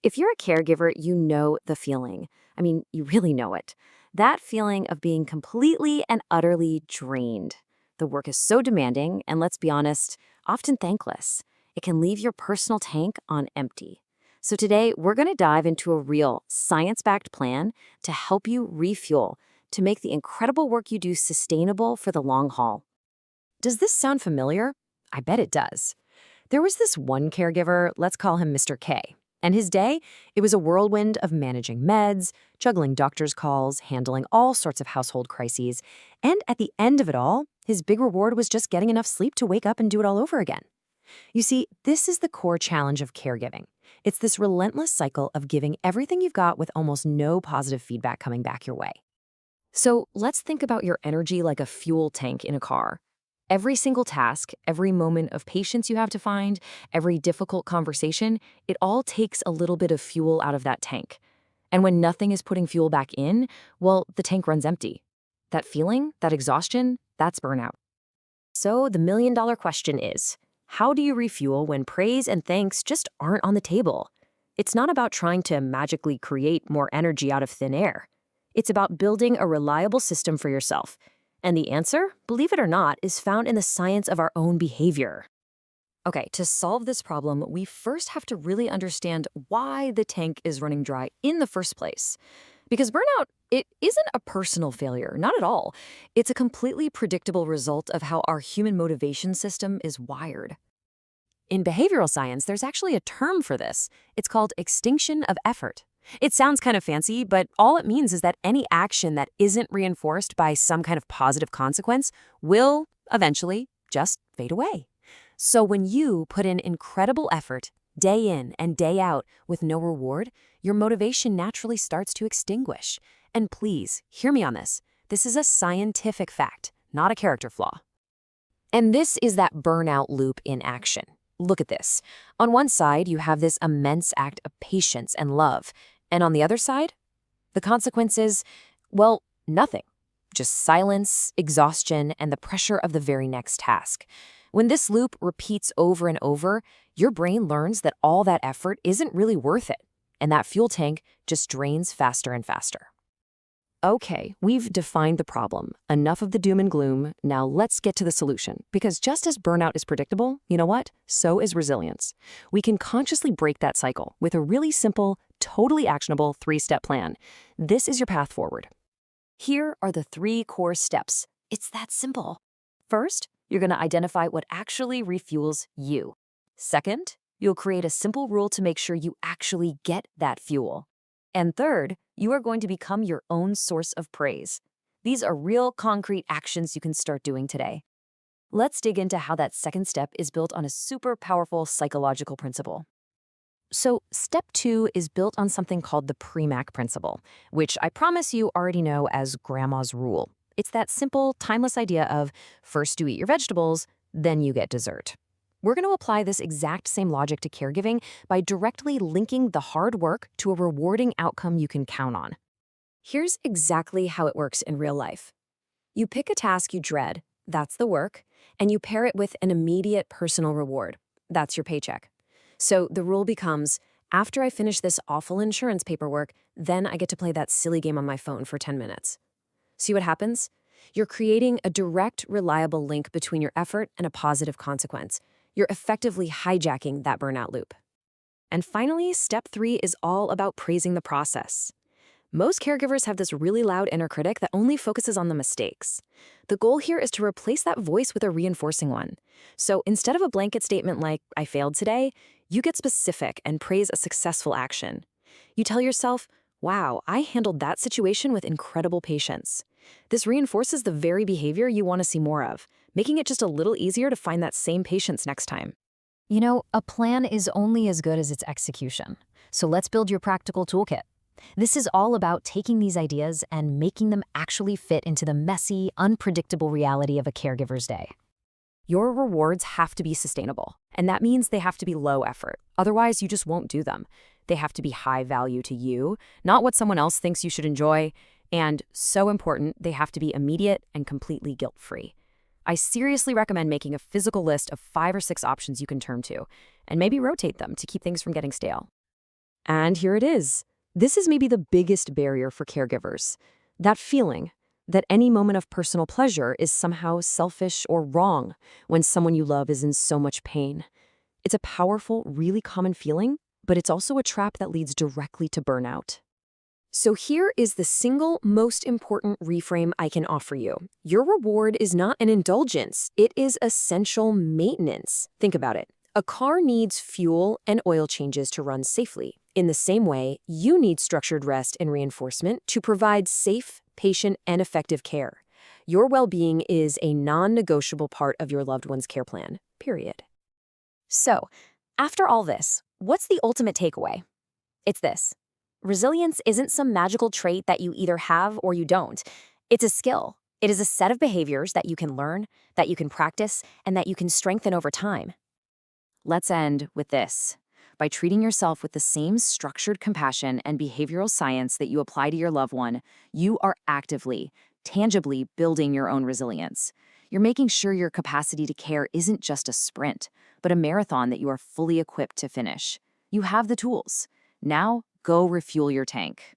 If you're a caregiver, you know the feeling. I mean, you really know it. That feeling of being completely and utterly drained. The work is so demanding, and let's be honest, often thankless. It can leave your personal tank on empty. So today, we're going to dive into a real, science-backed plan to help you refuel, to make the incredible work you do sustainable for the long haul. Does this sound familiar? I bet it does. There was this one caregiver, let's call him Mr. K. And his day, it was a whirlwind of managing meds, juggling doctor's calls, handling all sorts of household crises. And at the end of it all, his big reward was just getting enough sleep to wake up and do it all over again. You see, this is the core challenge of caregiving. It's this relentless cycle of giving everything you've got with almost no positive feedback coming back your way. So let's think about your energy like a fuel tank in a car. Every single task, every moment of patience you have to find, every difficult conversation, it all takes a little bit of fuel out of that tank. And when nothing is putting fuel back in, well, the tank runs empty. That feeling, that exhaustion, that's burnout. So the million-dollar question is, how do you refuel when praise and thanks just aren't on the table? It's not about trying to magically create more energy out of thin air. It's about building a reliable system for yourself. And the answer, believe it or not, is found in the science of our own behavior. Okay, to solve this problem, we first have to really understand why the tank is running dry in the first place. Because burnout, it isn't a personal failure, not at all. It's a completely predictable result of how our human motivation system is wired. In behavioral science, there's actually a term for this. It's called extinction of effort. It sounds kind of fancy, but all it means is that any action that isn't reinforced by some kind of positive consequence will eventually just fade away. So when you put in incredible effort, day in and day out, with no reward, your motivation naturally starts to extinguish. And please, hear me on this. This is a scientific fact, not a character flaw. And this is that burnout loop in action. Look at this. On one side, you have this immense act of patience and love. And on the other side, the consequence is, well, nothing. Just silence, exhaustion, and the pressure of the very next task. When this loop repeats over and over, your brain learns that all that effort isn't really worth it, and that fuel tank just drains faster and faster. Okay, we've defined the problem. Enough of the doom and gloom. Now let's get to the solution. Because just as burnout is predictable, you know what? So is resilience. We can consciously break that cycle with a really simple, totally actionable 3-step plan. This is your path forward. Here are the 3 core steps. It's that simple. First, you're going to identify what actually refuels you. Second, you'll create a simple rule to make sure you actually get that fuel. And third, you are going to become your own source of praise. These are real, concrete actions you can start doing today. Let's dig into how that second step is built on a super powerful psychological principle. So, step 2 is built on something called the Premack Principle, which I promise you already know as Grandma's Rule. It's that simple, timeless idea of first you eat your vegetables, then you get dessert. We're going to apply this exact same logic to caregiving by directly linking the hard work to a rewarding outcome you can count on. Here's exactly how it works in real life. You pick a task you dread, that's the work, and you pair it with an immediate personal reward. That's your paycheck. So the rule becomes, after I finish this awful insurance paperwork, then I get to play that silly game on my phone for 10 minutes. See what happens? You're creating a direct, reliable link between your effort and a positive consequence. You're effectively hijacking that burnout loop. And finally, step 3 is all about praising the process. Most caregivers have this really loud inner critic that only focuses on the mistakes. The goal here is to replace that voice with a reinforcing one. So instead of a blanket statement like, I failed today, you get specific and praise a successful action. You tell yourself, wow, I handled that situation with incredible patience. This reinforces the very behavior you want to see more of, making it just a little easier to find that same patience next time. You know, a plan is only as good as its execution. So let's build your practical toolkit. This is all about taking these ideas and making them actually fit into the messy, unpredictable reality of a caregiver's day. Your rewards have to be sustainable, and that means they have to be low effort. Otherwise, you just won't do them. They have to be high value to you, not what someone else thinks you should enjoy. And so important, they have to be immediate and completely guilt-free. I seriously recommend making a physical list of 5 or 6 options you can turn to, and maybe rotate them to keep things from getting stale. And here it is. This is maybe the biggest barrier for caregivers. That feeling that any moment of personal pleasure is somehow selfish or wrong when someone you love is in so much pain. It's a powerful, really common feeling, but it's also a trap that leads directly to burnout. So here is the single most important reframe I can offer you. Your reward is not an indulgence, it is essential maintenance. Think about it. A car needs fuel and oil changes to run safely. In the same way, you need structured rest and reinforcement to provide safe, patient, and effective care. Your well-being is a non-negotiable part of your loved one's care plan, period. So, after all this, what's the ultimate takeaway? It's this. Resilience isn't some magical trait that you either have or you don't. It's a skill. It is a set of behaviors that you can learn, that you can practice, and that you can strengthen over time. Let's end with this. By treating yourself with the same structured compassion and behavioral science that you apply to your loved one, you are actively, tangibly building your own resilience. You're making sure your capacity to care isn't just a sprint, but a marathon that you are fully equipped to finish. You have the tools. Now, go refuel your tank.